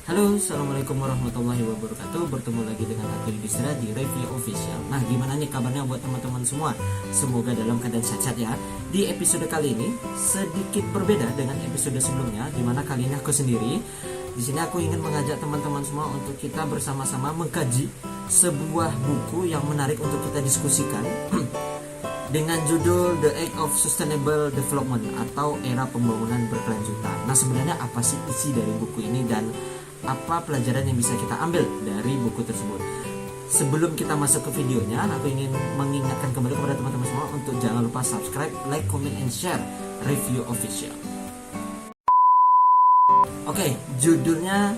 Halo, assalamualaikum warahmatullahi wabarakatuh. Bertemu lagi dengan aku Yudhistira di Review Official. Nah, gimana nih kabarnya buat teman-teman semua? Semoga dalam keadaan sehat ya. Di episode kali ini sedikit berbeda dengan episode sebelumnya, dimana kali ini aku sendiri. Di sini aku ingin mengajak teman-teman semua untuk kita bersama-sama mengkaji sebuah buku yang menarik untuk kita diskusikan. Dengan judul The Age of Sustainable Development atau Era Pembangunan Berkelanjutan. Nah, sebenarnya apa sih isi dari buku ini dan apa pelajaran yang bisa kita ambil dari buku tersebut? Sebelum kita masuk ke videonya, aku ingin mengingatkan kembali kepada teman-teman semua untuk jangan lupa subscribe, like, comment, and share Review Official. Oke, judulnya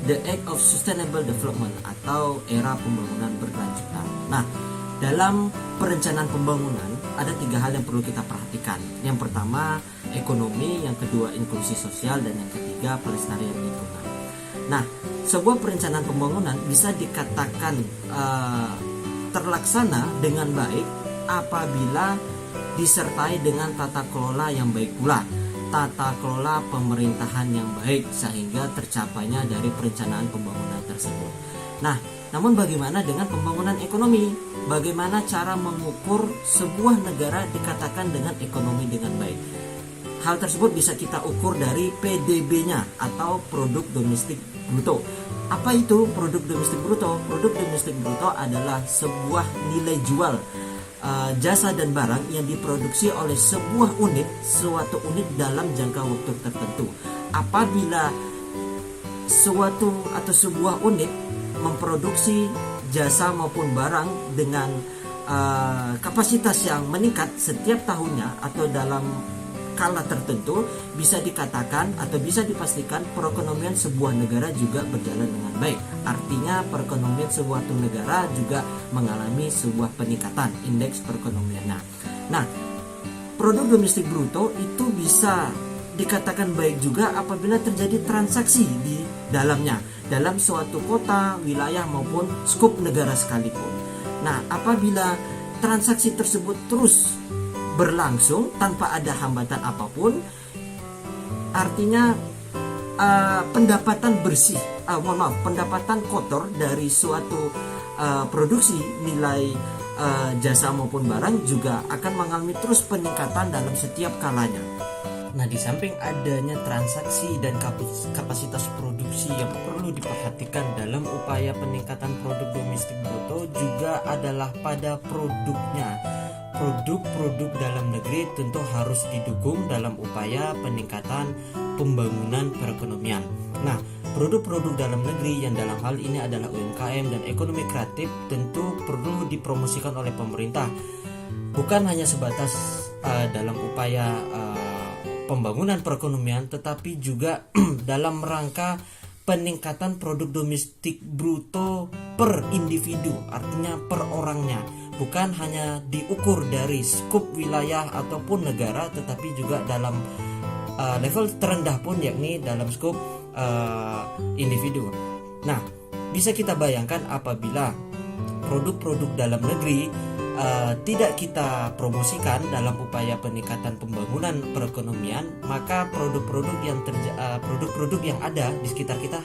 The Age of Sustainable Development atau Era Pembangunan Berkelanjutan. Nah, dalam perencanaan pembangunan ada 3 hal yang perlu kita perhatikan. Yang pertama ekonomi, yang kedua inklusi sosial, dan yang ketiga pelestarian lingkungan. Nah, sebuah perencanaan pembangunan bisa dikatakan terlaksana dengan baik apabila disertai dengan tata kelola yang baik pula, tata kelola pemerintahan yang baik sehingga tercapainya dari perencanaan pembangunan tersebut. Nah, namun bagaimana dengan pembangunan ekonomi? Bagaimana cara mengukur sebuah negara dikatakan dengan ekonomi dengan baik? Hal tersebut bisa kita ukur dari PDB-nya atau produk domestik bruto. Apa itu produk domestik bruto? Produk domestik bruto adalah sebuah nilai jual jasa dan barang yang diproduksi oleh sebuah unit, suatu unit dalam jangka waktu tertentu. Apabila suatu atau sebuah unit memproduksi jasa maupun barang dengan kapasitas yang meningkat setiap tahunnya atau dalam kala tertentu, bisa dikatakan atau bisa dipastikan perekonomian sebuah negara juga berjalan dengan baik. Artinya perekonomian suatu negara juga mengalami sebuah peningkatan indeks perekonomian. Nah, produk domestik bruto itu bisa dikatakan baik juga apabila terjadi transaksi di dalamnya, dalam suatu kota, wilayah maupun skup negara sekalipun. Nah, apabila transaksi tersebut terus berlangsung tanpa ada hambatan apapun, artinya pendapatan bersih, pendapatan kotor dari suatu produksi nilai jasa maupun barang juga akan mengalami terus peningkatan dalam setiap kalanya. Nah, di samping adanya transaksi dan kapasitas produksi yang perlu diperhatikan dalam upaya peningkatan produk domestik bruto juga adalah pada produknya. Produk-produk dalam negeri tentu harus didukung dalam upaya peningkatan pembangunan perekonomian. Nah, produk-produk dalam negeri yang dalam hal ini adalah UMKM dan ekonomi kreatif tentu perlu dipromosikan oleh pemerintah. Bukan hanya sebatas dalam upaya pembangunan perekonomian, tetapi juga dalam rangka peningkatan produk domestik bruto per individu, artinya per orangnya. Bukan hanya diukur dari skup wilayah ataupun negara, tetapi juga dalam level terendah pun, yakni dalam skup individu. Nah, bisa kita bayangkan apabila produk-produk dalam negeri tidak kita promosikan dalam upaya peningkatan pembangunan perekonomian, maka produk-produk yang ada di sekitar kita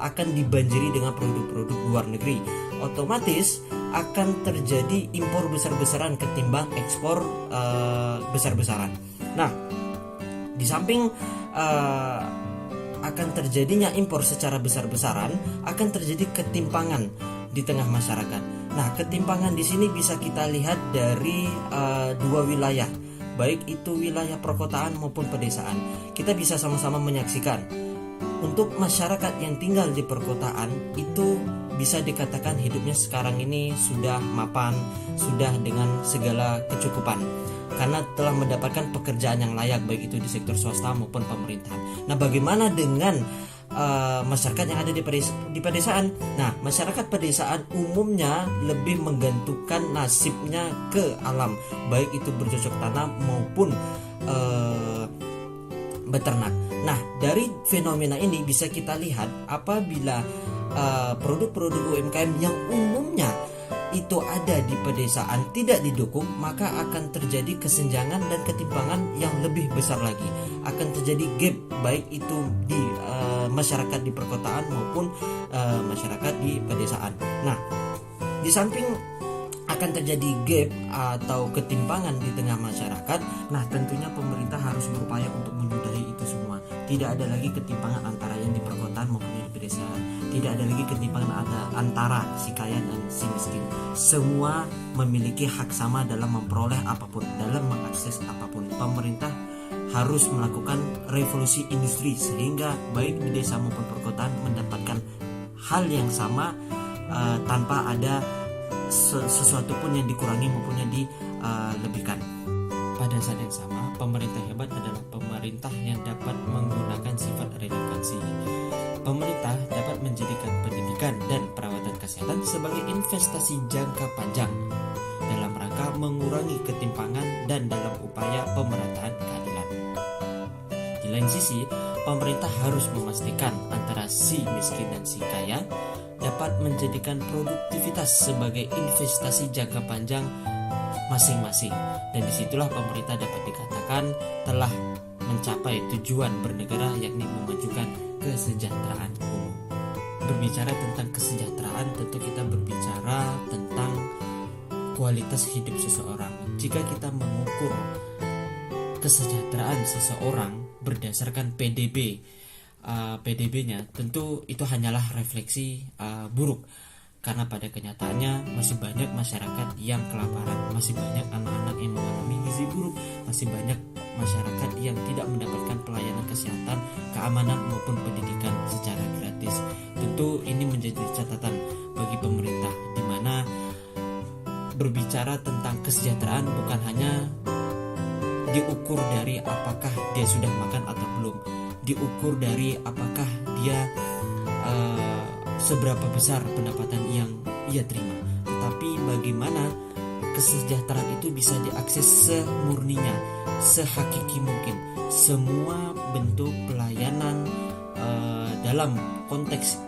akan dibanjiri dengan produk-produk luar negeri. Otomatis akan terjadi impor besar-besaran ketimbang ekspor besar-besaran. Nah, di samping akan terjadinya impor secara besar-besaran, akan terjadi ketimpangan di tengah masyarakat. Nah, ketimpangan di sini bisa kita lihat dari 2 wilayah, baik itu wilayah perkotaan maupun pedesaan. Kita bisa sama-sama menyaksikan untuk masyarakat yang tinggal di perkotaan itu bisa dikatakan hidupnya sekarang ini sudah mapan, sudah dengan segala kecukupan karena telah mendapatkan pekerjaan yang layak, baik itu di sektor swasta maupun pemerintahan. Nah, bagaimana dengan masyarakat yang ada di pedesaan? Nah, masyarakat pedesaan umumnya lebih menggantungkan nasibnya ke alam, baik itu bercocok tanam maupun beternak. Nah, dari fenomena ini bisa kita lihat apabila produk-produk UMKM yang umumnya itu ada di pedesaan tidak didukung, maka akan terjadi kesenjangan dan ketimpangan yang lebih besar lagi. Akan terjadi gap, baik itu di masyarakat di perkotaan maupun masyarakat di pedesaan. Nah, di samping akan terjadi gap atau ketimpangan di tengah masyarakat, nah tentunya pemerintah harus berupaya untuk menyudahi itu semua. Tidak ada lagi ketimpangan antara yang di perkotaan maupun yang di pedesaan. Tidak ada lagi ketimpangan antara si kaya dan si miskin. Semua memiliki hak sama dalam memperoleh apapun, dalam mengakses apapun. Pemerintah harus melakukan revolusi industri sehingga baik di desa maupun perkotaan mendapatkan hal yang sama tanpa ada sesuatu pun yang dikurangi maupun yang dilebihkan. Pada saat yang sama, pemerintah hebat adalah pemerintah yang dapat menggunakan sifat relevansi. Pemerintah dapat menjadikan pendidikan dan perawatan kesehatan sebagai investasi jangka panjang dalam rangka mengurangi ketimpangan dan dalam upaya pemerataan keadilan. Di lain sisi, pemerintah harus memastikan antara si miskin dan si kaya dapat menjadikan produktivitas sebagai investasi jangka panjang masing-masing, dan disitulah pemerintah dapat dikatakan telah mencapai tujuan bernegara, yakni memajukan kesejahteraan umum. Berbicara tentang kesejahteraan, tentu kita berbicara tentang kualitas hidup seseorang. Jika kita mengukur kesejahteraan seseorang berdasarkan PDB-nya, tentu itu hanyalah refleksi buruk, karena pada kenyataannya masih banyak masyarakat yang kelaparan, masih banyak anak-anak yang mengalami gizi buruk, masih banyak masyarakat yang tidak mendapatkan pelayanan kesehatan, keamanan maupun pendidikan secara gratis. Tentu ini menjadi catatan bagi pemerintah, di mana berbicara tentang kesejahteraan bukan hanya diukur dari apakah dia sudah makan atau belum, diukur dari apakah dia seberapa besar pendapatan yang ia terima, tetapi bagaimana kesejahteraan itu bisa diakses semurninya, sehakiki mungkin. Semua bentuk pelayanan dalam konteks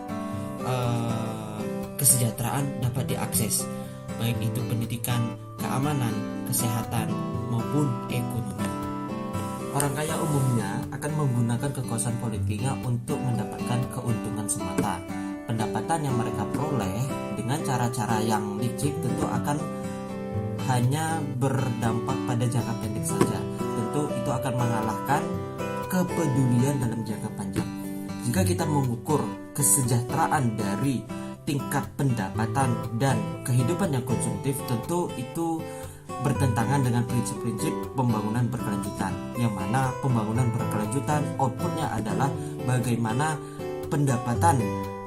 kesejahteraan dapat diakses, baik itu pendidikan, keamanan, kesehatan maupun ekonomi. Orang kaya umumnya akan menggunakan kekuasaan politiknya untuk mendapatkan keuntungan semata. Pendapatan yang mereka peroleh dengan cara-cara yang licik tentu akan hanya berdampak pada jangka pendek saja. Tentu itu akan mengalahkan kepedulian dalam jangka panjang. Jika kita mengukur kesejahteraan dari tingkat pendapatan dan kehidupan yang konsumtif, tentu itu bertentangan dengan prinsip-prinsip pembangunan berkelanjutan, yang mana pembangunan berkelanjutan outputnya adalah bagaimana pendapatan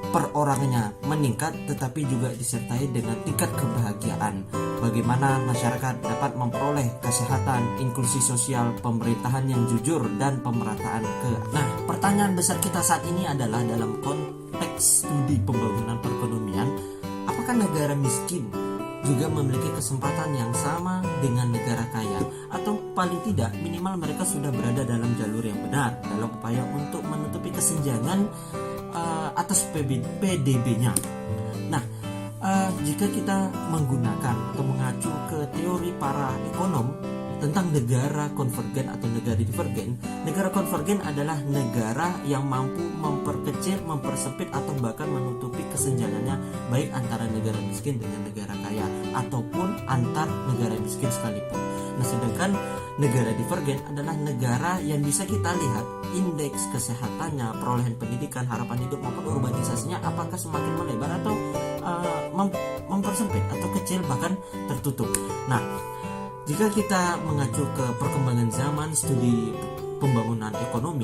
perorangannya meningkat, tetapi juga disertai dengan tingkat kebahagiaan. Bagaimana masyarakat dapat memperoleh kesehatan, inklusi sosial, pemerintahan yang jujur, dan pemerataan Nah, pertanyaan besar kita saat ini adalah dalam konteks studi pembangunan perekonomian, apakah negara miskin juga memiliki kesempatan yang sama dengan negara kaya, atau paling tidak minimal mereka sudah berada dalam jalur yang benar dalam upaya untuk menutupi kesenjangan atas PDB-nya. Nah, jika kita menggunakan atau mengacu ke teori para ekonom tentang negara konvergen atau negara divergen, negara konvergen adalah negara yang mampu memperkecil, mempersempit atau bahkan menutupi kesenjangannya, baik antara negara miskin dengan negara kaya ataupun antar negara miskin sekalipun. Nah, sedangkan negara divergen adalah negara yang bisa kita lihat indeks kesehatannya, perolehan pendidikan, harapan hidup maupun urbanisasinya apakah semakin melebar atau mempersempit atau kecil bahkan tertutup. Nah, jika kita mengacu ke perkembangan zaman studi pembangunan ekonomi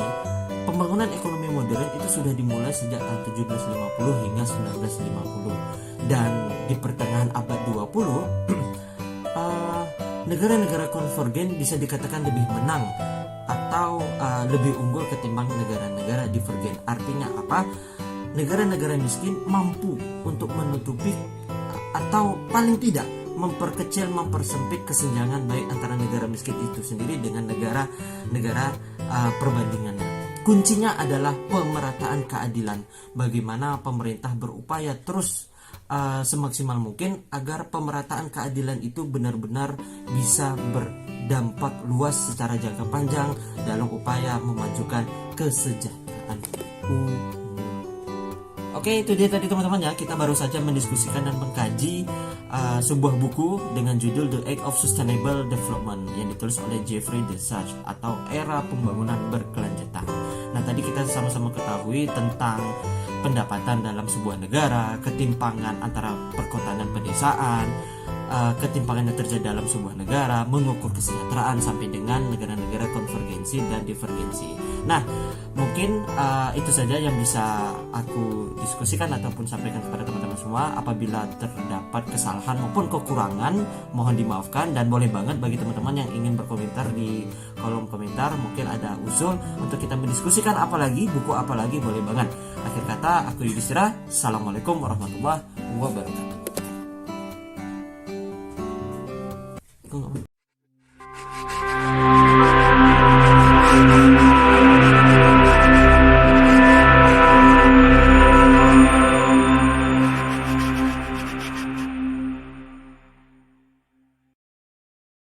modern itu sudah dimulai sejak tahun 1750 hingga 1950, dan di pertengahan abad 20 negara-negara konvergen bisa dikatakan lebih menang atau lebih unggul ketimbang negara-negara divergen. Artinya apa? Negara-negara miskin mampu untuk menutupi atau paling tidak memperkecil, mempersempit kesenjangan baik antara negara miskin itu sendiri dengan negara-negara perbandingannya. Kuncinya adalah pemerataan keadilan. Bagaimana pemerintah berupaya terus semaksimal mungkin agar pemerataan keadilan itu benar-benar bisa berdampak luas secara jangka panjang dalam upaya memajukan kesejahteraan Oke, itu dia tadi teman-teman ya. Kita baru saja mendiskusikan dan mengkaji sebuah buku dengan judul The Age of Sustainable Development yang ditulis oleh Jeffrey Desage atau Era Pembangunan Berkelanjutan. Nah, tadi kita sama-sama ketahui tentang pendapatan dalam sebuah negara, ketimpangan antara perkotaan dan pedesaan, ketimpangan yang terjadi dalam sebuah negara, mengukur kesejahteraan sampai dengan negara-negara konvergensi dan divergensi. Nah, mungkin itu saja yang bisa aku diskusikan ataupun sampaikan kepada teman-teman semua. Apabila terdapat kesalahan maupun kekurangan, mohon dimaafkan, dan boleh banget bagi teman-teman yang ingin berkomentar di kolom komentar, mungkin ada usul untuk kita mendiskusikan apalagi, buku apalagi, boleh banget. Akhir kata, aku Yudhistira. Assalamualaikum warahmatullahi wabarakatuh.